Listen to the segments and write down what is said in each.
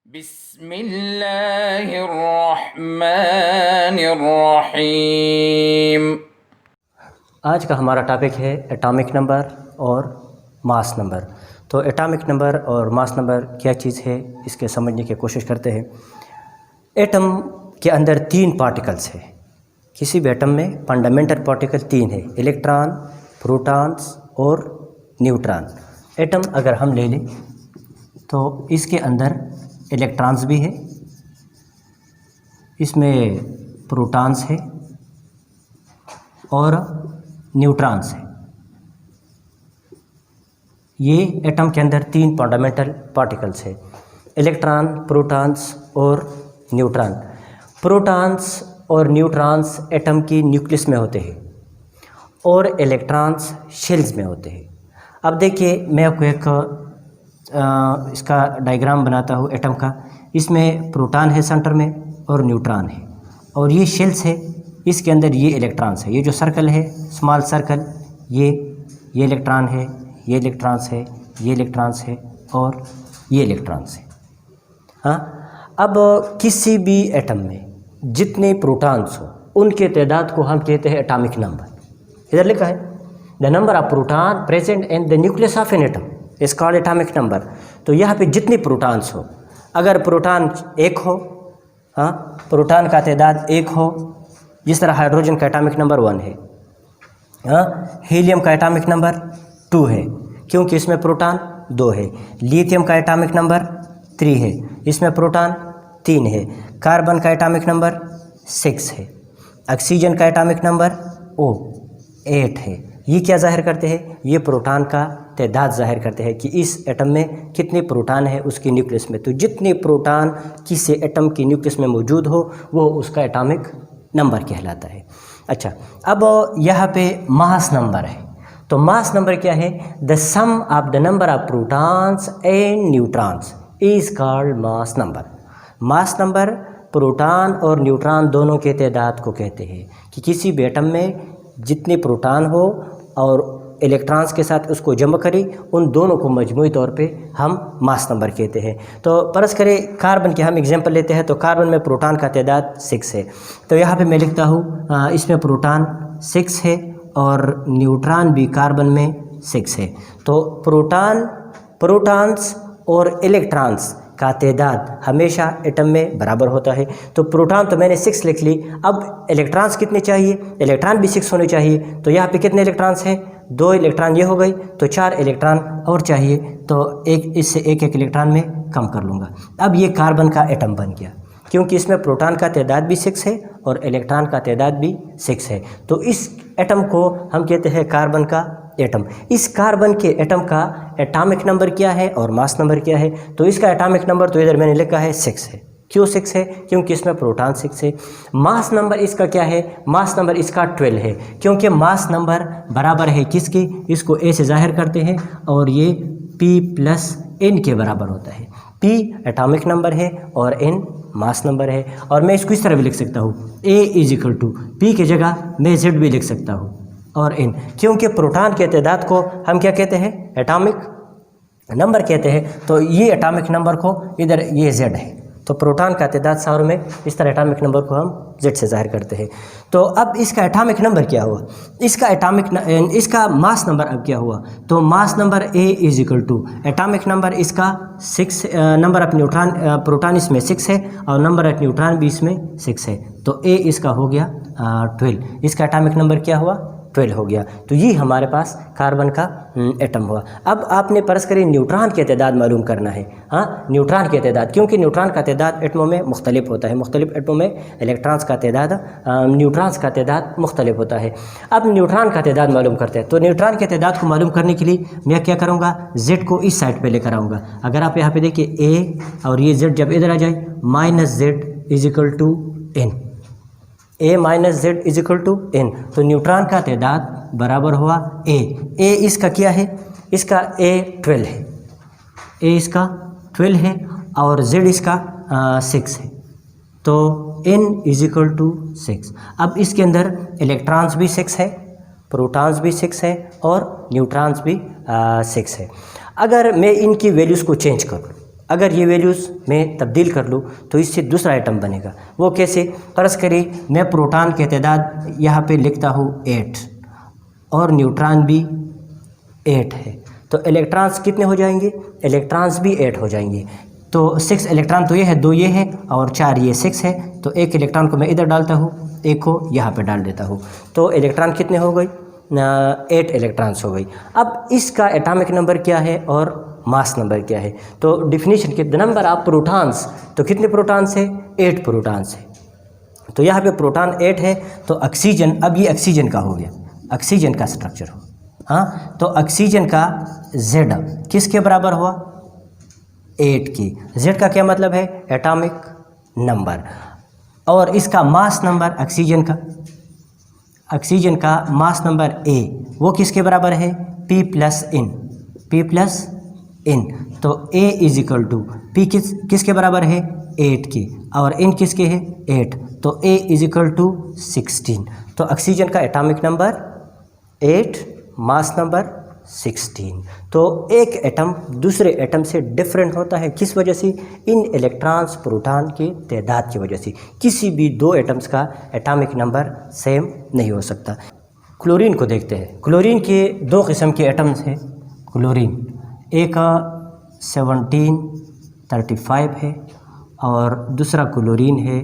बिस्मिल्लाहिर्रहमानिर्रहीम। आज का हमारा टॉपिक है एटॉमिक नंबर और मास नंबर। तो एटॉमिक नंबर और मास नंबर क्या चीज़ है, इसके समझने की कोशिश करते हैं। एटम के अंदर 3 पार्टिकल्स हैं। किसी भी एटम में फंडामेंटल पार्टिकल 3 है, इलेक्ट्रॉन, प्रोटॉन्स और न्यूट्रॉन। एटम अगर हम ले लें तो इसके अंदर इलेक्ट्रॉन्स भी है, इसमें प्रोटॉन्स है और न्यूट्रॉन्स है। ये एटम के अंदर 3 फंडामेंटल पार्टिकल्स है, इलेक्ट्रॉन, प्रोटॉन्स और न्यूट्रॉन। प्रोटॉन्स और न्यूट्रॉन्स एटम की न्यूक्लियस में होते हैं और इलेक्ट्रॉन्स शेल्स में होते हैं। अब देखिए, मैं आपको एक इसका डायग्राम बनाता हूँ एटम का। इसमें प्रोटॉन है सेंटर में और न्यूट्रॉन है, और ये शेल्स है, इसके अंदर ये इलेक्ट्रॉन्स है। ये जो सर्कल है, स्मॉल सर्कल, ये इलेक्ट्रॉन है, ये इलेक्ट्रॉन्स है, ये इलेक्ट्रॉन्स है और ये इलेक्ट्रॉन्स है। हाँ, अब किसी भी एटम में जितने प्रोटॉन्स हो उनके तादाद को हम कहते हैं एटॉमिक नंबर। इधर लिखा है the number of proton present in the nucleus of an atom is called atomic number. तो यहाँ पे जितने प्रोटॉन्स हो, अगर प्रोटॉन 1 हो, हाँ, प्रोटॉन का तादाद 1 हो, जिस तरह हाइड्रोजन का एटॉमिक नंबर 1 है, हाँ, हीलियम का एटॉमिक नंबर 2 है क्योंकि इसमें प्रोटॉन 2 है। लिथियम का एटॉमिक नंबर 3 है, इसमें प्रोटॉन 3 है। कार्बन का एटॉमिक नंबर 6 है। ऑक्सीजन का एटॉमिक नंबर 8 है। ये क्या जाहिर करते हैं? ये प्रोटॉन का तादाद जाहिर करते हैं कि इस एटम में कितने प्रोटॉन है उसकी न्यूक्लियस में। तो जितने प्रोटॉन किसी एटम की न्यूक्लियस में मौजूद हो वो उसका एटॉमिक नंबर कहलाता है। अच्छा, अब यहाँ पे मास नंबर है। तो मास नंबर क्या है? The sum of the number of protons and neutrons is called mass number. Mass number proton और न्यूट्रॉन दोनों के तादाद को कहते हैं कि किसी भी एटम में जितने प्रोटॉन हो और इलेक्ट्रॉन्स के साथ उसको जमा करें, उन दोनों को मजमूई तौर पे हम मास नंबर कहते हैं। तो फर्ज करें कार्बन के हम एग्जांपल लेते हैं। तो कार्बन में प्रोटॉन का तादाद 6 है। तो यहाँ पे मैं लिखता हूँ इसमें प्रोटॉन 6 है और न्यूट्रॉन भी कार्बन में 6 है। तो प्रोटॉन्स और इलेक्ट्रॉन्स का तादाद हमेशा एटम में बराबर होता है। तो प्रोटॉन तो मैंने 6 लिख ली, अब इलेक्ट्रॉन्स कितने चाहिए? इलेक्ट्रॉन भी 6 होने चाहिए। तो यहाँ पे कितने इलेक्ट्रॉन्स हैं? 2 इलेक्ट्रॉन ये हो गई, तो 4 इलेक्ट्रॉन और चाहिए, तो इससे एक इलेक्ट्रॉन में कम कर लूँगा। अब ये कार्बन का एटम बन गया क्योंकि इसमें प्रोटॉन का तादाद भी 6 है और इलेक्ट्रॉन का तादाद भी 6 है। तो इस एटम को हम कहते हैं कार्बन का एटम। इस कार्बन के एटम का एटॉमिक नंबर क्या है और मास नंबर क्या है? तो इसका एटॉमिक नंबर तो इधर मैंने लिखा है 6 है। क्यों 6 है? क्योंकि इसमें प्रोटॉन 6 है। मास नंबर इसका क्या है? मास नंबर इसका 12 है क्योंकि मास नंबर बराबर है किसके? इसको ए से जाहिर करते हैं और ये P+N के बराबर होता है। P एटॉमिक नंबर है और N मास नंबर है। और मैं इसको इस तरह भी लिख सकता हूँ, A = P की जगह मैं Z भी लिख सकता हूँ और N, क्योंकि प्रोटॉन के तादाद को हम क्या कहते हैं? एटॉमिक नंबर कहते हैं। तो ये एटॉमिक नंबर को इधर ये Z है, तो प्रोटॉन का तादाद 100 में इस तरह एटॉमिक नंबर को हम Z से जाहिर करते हैं। तो अब इसका एटॉमिक नंबर क्या हुआ? इसका मास नंबर अब क्या हुआ? तो mass number A = atomic number इसका 6, नंबर ऑफ न्यूट्रॉन प्रोटॉन इसमें 6 है और नंबर ऑफ न्यूट्रॉन भी इसमें 6 है। तो A इसका हो गया 12। इसका एटॉमिक नंबर क्या हुआ? 12 हो गया। तो ये हमारे पास कार्बन का एटम हुआ। अब आपने फर्ज करें न्यूट्रॉन के तादाद मालूम करना है। हाँ, न्यूट्रॉन के तादाद, क्योंकि न्यूट्रॉन का तादाद एटमों में मुख्तलिफ होता है। मुख्तलिफ एटमों में इलेक्ट्रॉन्स का तादाद, न्यूट्रॉन्स का तादाद मुख्तलिफ होता है। अब न्यूट्रॉन का तादाद मालूम करते हैं। तो न्यूट्रॉन के तादाद को मालूम करने के लिए मैं क्या करूँगा? Z को इस साइड पर लेकर आऊँगा। अगर आप यहाँ पे देखिए A और ये Z जब इधर आ जाए, -Z = N, A - Z = N, तो न्यूट्रॉन का तादाद बराबर हुआ A। इसका क्या है? इसका A 12 है, A इसका 12 है और Z इसका 6 है। तो N = 6। अब इसके अंदर इलेक्ट्रॉन्स भी 6 है, प्रोटॉन्स भी 6 है और न्यूट्रॉन्स भी 6 है। अगर मैं इनकी वैल्यूज़ को चेंज करूँ अगर ये वैल्यूज़ मैं तब्दील कर लूँ तो इससे दूसरा आइटम बनेगा। वो कैसे? फ़र्ज़ करिए मैं प्रोटॉन की तादाद यहाँ पे लिखता हूँ 8 और न्यूट्रॉन भी 8 है, तो इलेक्ट्रॉन्स कितने हो जाएंगे? इलेक्ट्रॉन्स भी 8 हो जाएंगे। तो 6 इलेक्ट्रॉन तो ये है, 2 ये है और 4 ये 6 है, तो एक इलेक्ट्रॉन को मैं इधर डालता हूँ, एक को यहाँ पे डाल देता हूँ, तो इलेक्ट्रॉन कितने हो गई? 8 इलेक्ट्रॉन्स हो गई। अब इसका एटॉमिक नंबर क्या है और मास नंबर क्या है? तो डिफिनीशन के द नंबर ऑफ प्रोटॉन्स, तो कितने प्रोटॉन्स है? 8 प्रोटॉन्स है। तो यहाँ पे प्रोटॉन 8 है, तो ऑक्सीजन, अब ये ऑक्सीजन का हो गया, ऑक्सीजन का स्ट्रक्चर हो, हाँ, तो ऑक्सीजन का Z किसके बराबर हुआ? 8 की। Z का क्या मतलब है? Atomic number. और इसका मास नंबर ऑक्सीजन का मास नंबर A, वो किसके बराबर है? P plus N. तो A is equal to P किसके बराबर है? 8 की, और इन किसके है? 8, तो A इज इक्वल टू 16। तो ऑक्सीजन का एटॉमिक नंबर 8, मास नंबर 16। तो एक एटम दूसरे एटम से डिफरेंट होता है, किस वजह से? इन इलेक्ट्रॉन्स प्रोटॉन की तादाद की वजह से। किसी भी दो एटम्स का एटॉमिक नंबर सेम नहीं हो सकता। क्लोरीन को देखते हैं। क्लोरीन के दो किस्म के एटम्स हैं। क्लोरीन एक 1735 है और दूसरा क्लोरीन है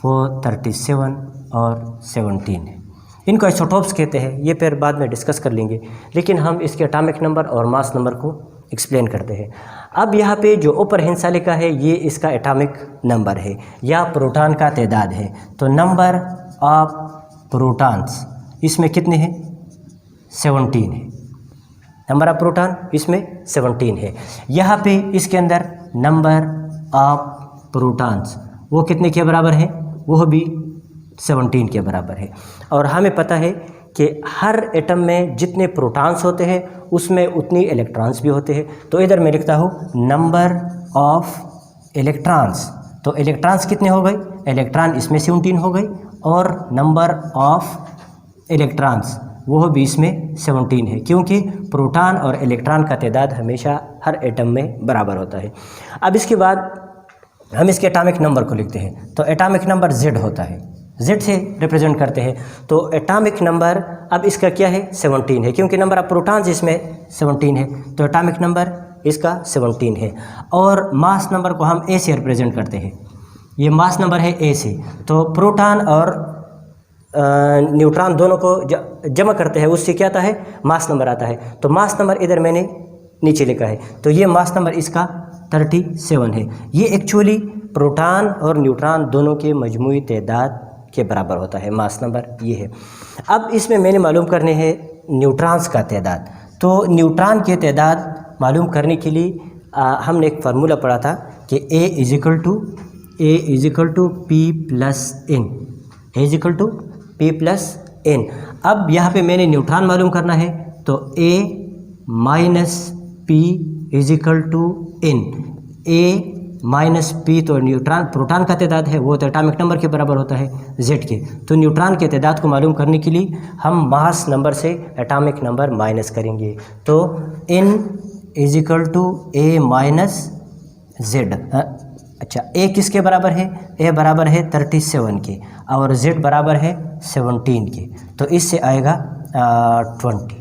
वो 37 और 17 है। इनको आइसोटोप्स कहते हैं, ये फिर बाद में डिस्कस कर लेंगे, लेकिन हम इसके एटॉमिक नंबर और मास नंबर को एक्सप्लेन करते हैं। अब यहाँ पे जो ऊपर हिस्सा लिखा है ये इसका एटॉमिक नंबर है या प्रोटॉन का तादाद है। तो नंबर ऑफ प्रोटॉन्स इसमें कितने हैं? 17 है। नंबर ऑफ प्रोटॉन इसमें 17 है। यहाँ पे इसके अंदर नंबर ऑफ प्रोटॉन्स वो कितने के बराबर है? वो भी 17 के बराबर है। और हमें पता है कि हर एटम में जितने प्रोटॉन्स होते हैं उसमें उतनी इलेक्ट्रॉन्स भी होते हैं। तो इधर मैं लिखता हूँ नंबर ऑफ इलेक्ट्रॉन्स। तो इलेक्ट्रॉन्स कितने हो गए? इलेक्ट्रॉन इसमें 17 हो गई, और नंबर ऑफ इलेक्ट्रॉन्स वो भी इसमें 17 है, क्योंकि प्रोटॉन और इलेक्ट्रॉन का तादाद हमेशा हर एटम में बराबर होता है। अब इसके बाद हम इसके एटॉमिक नंबर को लिखते हैं। तो एटॉमिक नंबर Z होता है, Z से रिप्रेजेंट करते हैं। तो एटॉमिक नंबर अब इसका क्या है? 17 है, क्योंकि नंबर ऑफ प्रोटॉन्स इसमें 17 है, तो एटॉमिक नंबर इसका 17 है। और मास नंबर को हम A से रिप्रेजेंट करते हैं, ये मास नंबर है A से। तो प्रोटॉन और न्यूट्रॉन दोनों को जमा करते हैं, उससे क्या आता है? मास नंबर आता है। तो मास नंबर इधर मैंने नीचे लिखा है, तो ये मास नंबर इसका 37 है। ये एक्चुअली प्रोटॉन और न्यूट्रॉन दोनों के मजमूई तादाद के बराबर होता है। मास नंबर ये है। अब इसमें मैंने मालूम करने हैं न्यूट्रॉन्स का तादाद। तो न्यूट्रॉन के तादाद मालूम करने के लिए हमने एक फार्मूला पढ़ा था कि A is equal to P plus N, A is equal to P plus N। अब यहाँ पे मैंने न्यूट्रॉन मालूम करना है, तो A minus P is equal to N। A minus P तो न्यूट्रॉन प्रोटॉन का तादाद है, वो तो एटॉमिक नंबर के बराबर होता है Z के। तो न्यूट्रॉन के तादाद को मालूम करने के लिए हम मास नंबर से एटॉमिक नंबर माइनस करेंगे। तो N is equal to A minus Z। अच्छा, A किसके बराबर है? A बराबर है 37 के, और Z बराबर है 17 के, तो इससे आएगा 20।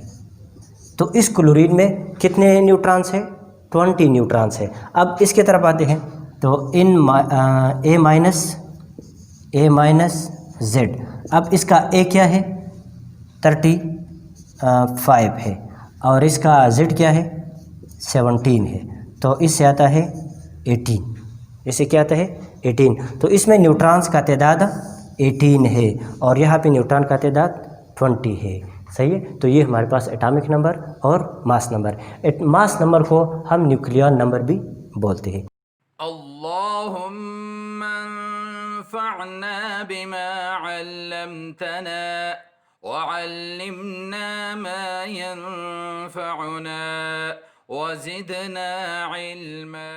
तो इस क्लोरीन में कितने न्यूट्रॉन्स हैं? 20 न्यूट्रॉन्स है। अब इसके तरफ आते हैं, तो इन A माइनस Z। अब इसका A क्या है? 35 है, और इसका Z क्या है? 17 है, तो इससे आता है 18। इससे क्या आता है? 18। तो इसमें न्यूट्रॉन्स का तादाद 18 है, और यहाँ पे न्यूट्रॉन का तादाद 20 है। सही है। तो ये हमारे पास एटॉमिक नंबर और मास नंबर। मास नंबर को हम न्यूक्लियॉन नंबर भी बोलते हैं। अल्लाहुम्मा अंफ़अना बिमा अल्लमतना वअल्लिमना मा यंफ़अना वज़िदना इल्मा।